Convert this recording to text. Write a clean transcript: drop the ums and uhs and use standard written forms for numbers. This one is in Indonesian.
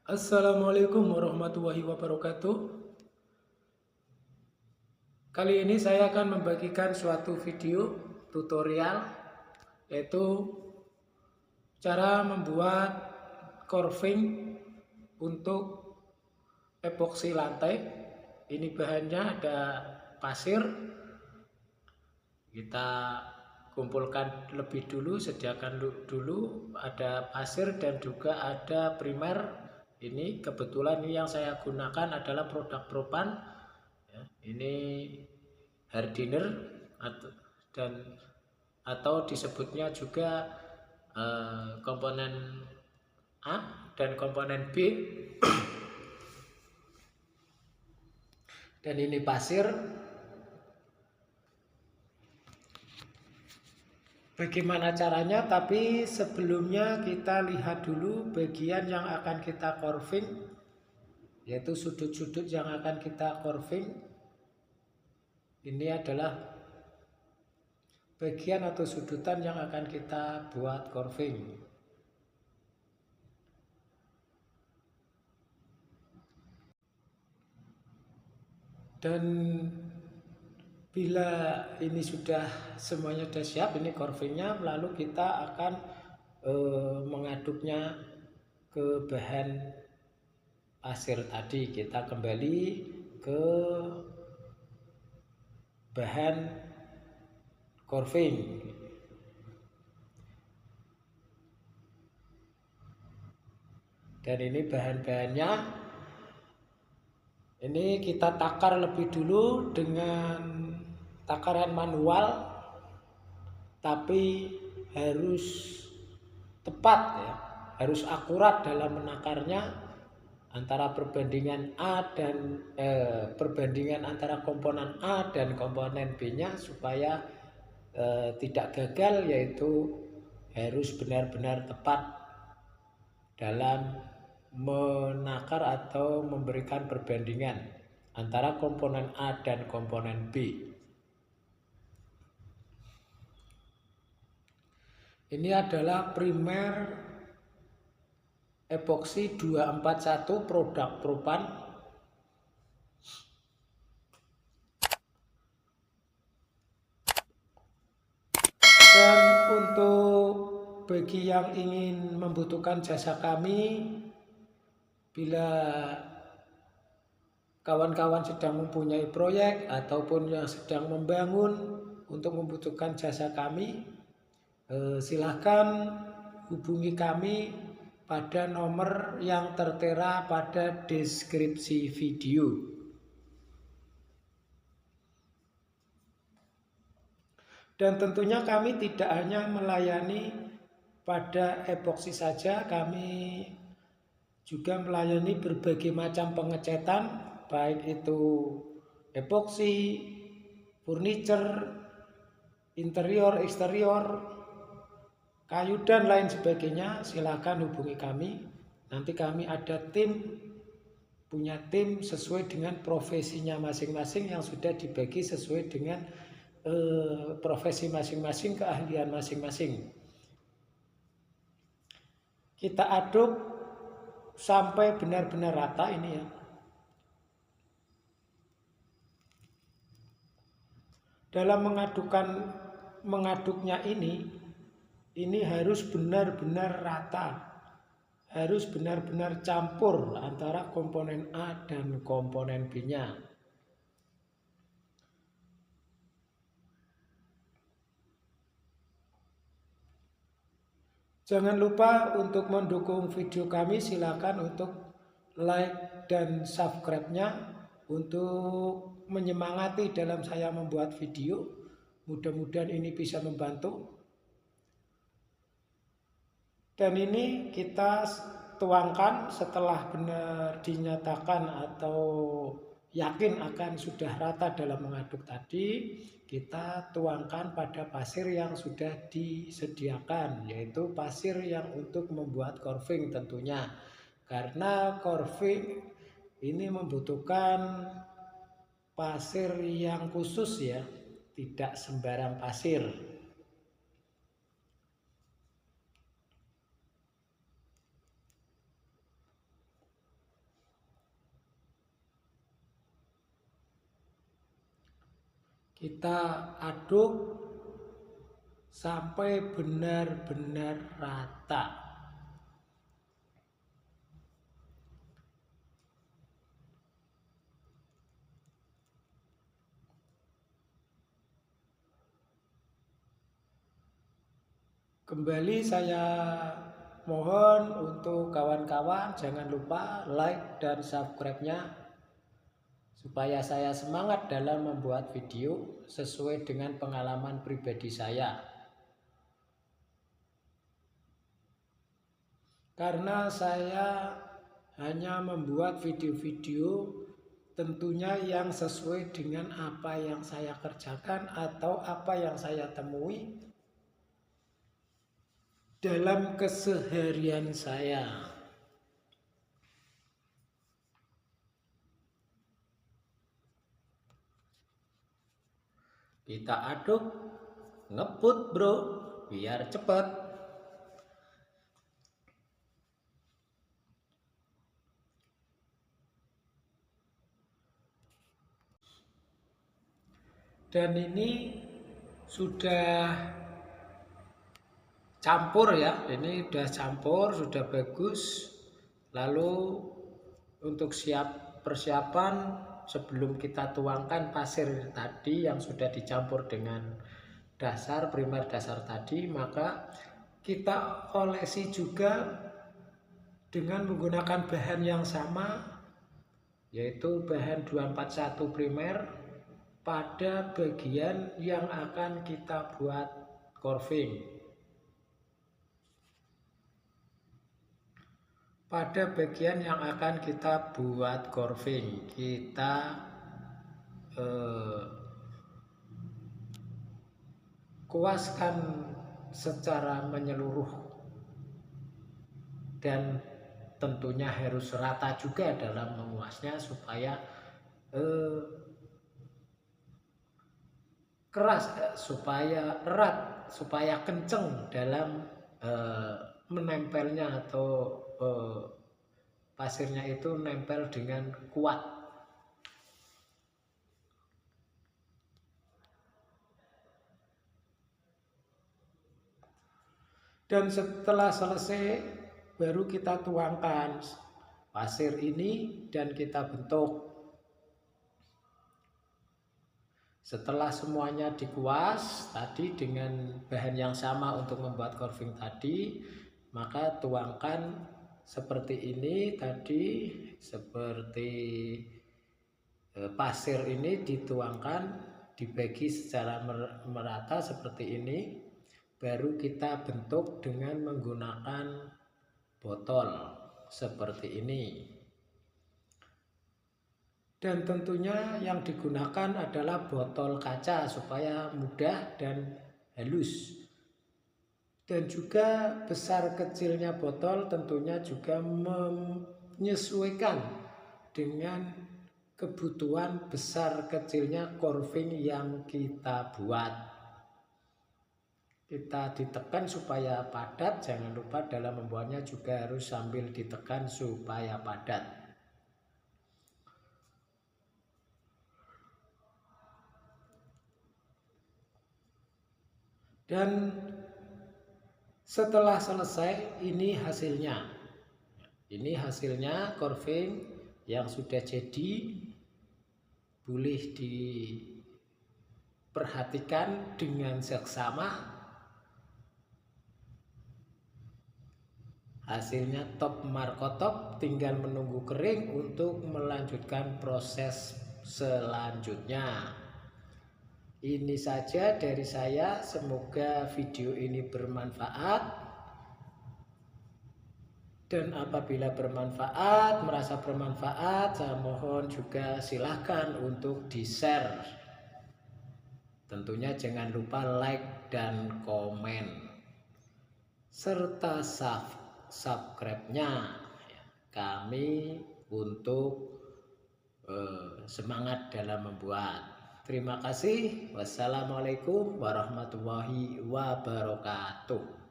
Assalamualaikum warahmatullahi wabarakatuh. Kali ini saya akan membagikan suatu video tutorial, yaitu cara membuat carving untuk epoksi lantai. Ini bahannya ada pasir. Kita kumpulkan lebih dulu, sediakan dulu ada pasir dan juga ada primer. Ini kebetulan yang saya gunakan adalah produk Propan. Ya, ini Hardiner atau disebutnya juga komponen A dan komponen B. Dan ini pasir. Bagaimana caranya? Tapi sebelumnya kita lihat dulu bagian yang akan kita carving, yaitu sudut-sudut yang akan kita carving. Ini adalah bagian atau sudutan yang akan kita buat carving. Dan bila ini sudah semuanya sudah siap, ini carvingnya, lalu kita akan mengaduknya ke bahan pasir tadi. Kita kembali ke bahan carving. Dan ini bahan-bahannya. Ini kita takar lebih dulu dengan takaran manual, tapi harus tepat ya, harus akurat dalam menakarnya antara perbandingan perbandingan antara komponen A dan komponen B-nya supaya tidak gagal, yaitu harus benar-benar tepat dalam menakar atau memberikan perbandingan antara komponen A dan komponen B. Ini adalah primer epoksi 241 produk Propan. Dan untuk bagi yang ingin membutuhkan jasa kami, bila kawan-kawan sedang mempunyai proyek ataupun yang sedang membangun untuk membutuhkan jasa kami, silahkan hubungi kami pada nomor yang tertera pada deskripsi video. Dan tentunya kami tidak hanya melayani pada epoksi saja, kami juga melayani berbagai macam pengecatan, baik itu epoksi, furniture, interior, eksterior, kayu dan lain sebagainya. Silakan hubungi kami. Nanti kami ada punya tim sesuai dengan profesinya masing-masing yang sudah dibagi sesuai dengan profesi masing-masing, keahlian masing-masing. Kita aduk sampai benar-benar rata ini ya. Dalam mengaduknya ini harus benar-benar rata. Harus benar-benar campur antara komponen A dan komponen B-nya. Jangan lupa untuk mendukung video kami, silakan untuk like dan subscribe-nya untuk menyemangati dalam saya membuat video. Mudah-mudahan ini bisa membantu. Dan ini kita tuangkan setelah benar dinyatakan atau yakin akan sudah rata dalam mengaduk tadi, kita tuangkan pada pasir yang sudah disediakan, yaitu pasir yang untuk membuat carving tentunya. Karena carving ini membutuhkan pasir yang khusus ya, tidak sembarang pasir. Kita aduk sampai benar-benar rata. Kembali saya mohon untuk kawan-kawan jangan lupa like dan subscribe-nya supaya saya semangat dalam membuat video sesuai dengan pengalaman pribadi saya. Karena saya hanya membuat video-video tentunya yang sesuai dengan apa yang saya kerjakan atau apa yang saya temui dalam keseharian saya. Kita aduk, ngeput bro, biar cepet. Dan ini sudah campur ya, ini sudah campur, sudah bagus. Lalu untuk persiapan sebelum kita tuangkan pasir tadi yang sudah dicampur dengan primer dasar tadi, maka kita olesi juga dengan menggunakan bahan yang sama, yaitu bahan 241 primer pada bagian yang akan kita buat carving. Pada bagian yang akan kita buat carving, kita kuaskan secara menyeluruh dan tentunya harus rata juga dalam menguasnya supaya keras, supaya erat, supaya kenceng dalam menempelnya atau pasirnya itu nempel dengan kuat. Dan setelah selesai baru kita tuangkan pasir ini dan kita bentuk. Setelah semuanya dikuas tadi dengan bahan yang sama untuk membuat carving tadi, maka tuangkan seperti ini tadi, seperti pasir ini dituangkan, dibagi secara merata seperti ini, baru kita bentuk dengan menggunakan botol seperti ini. Dan tentunya yang digunakan adalah botol kaca supaya mudah dan halus. Dan juga besar kecilnya botol tentunya juga menyesuaikan dengan kebutuhan besar kecilnya carving yang kita buat. Kita ditekan supaya padat, jangan lupa dalam membuatnya juga harus sambil ditekan supaya padat. Dan setelah selesai, ini hasilnya. Ini hasilnya carving yang sudah jadi. Boleh diperhatikan dengan seksama. Hasilnya top markotop, tinggal menunggu kering untuk melanjutkan proses selanjutnya. Ini saja dari saya, semoga video ini bermanfaat. Dan apabila merasa bermanfaat, saya mohon juga silahkan untuk di-share. Tentunya jangan lupa like dan komen, serta subscribe-nya kami untuk semangat dalam membuat. Terima kasih. Wassalamualaikum warahmatullahi wabarakatuh.